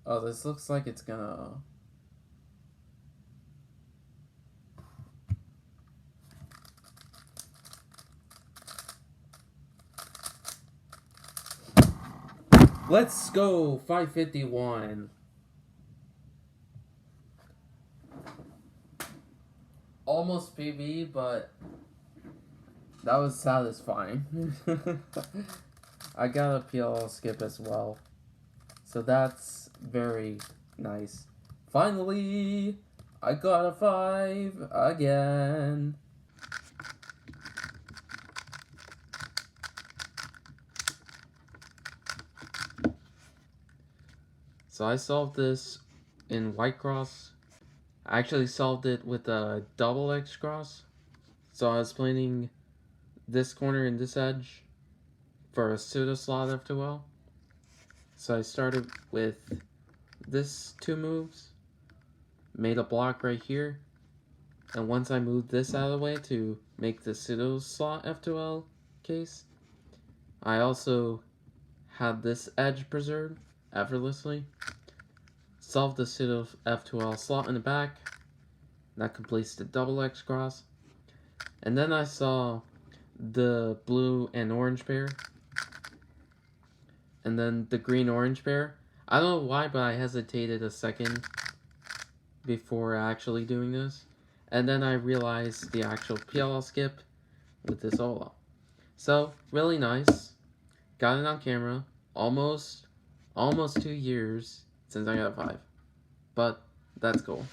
Oh, this looks like it's gonna... Let's go! 5.51. Almost PB, but that was satisfying. I got a PLL Skip as well. So that's very nice. Finally, I got a 5 again. So I solved this in white cross. I actually solved it with a double X cross. So I was planning this corner and this edge for a pseudo slot F2L. So I started with this 2 moves, made a block right here, and once I moved this out of the way to make the pseudo slot F2L case, I also had this edge preserved effortlessly, solved the pseudo F2L slot in the back, that completes the double X cross, and then I saw the blue and orange pair, and then the green-orange pair. I don't know why, but I hesitated a second before actually doing this. And then I realized the actual PLL skip with this Ola. So, really nice. Got it on camera. Almost 2 years since I got a 5. But, that's cool.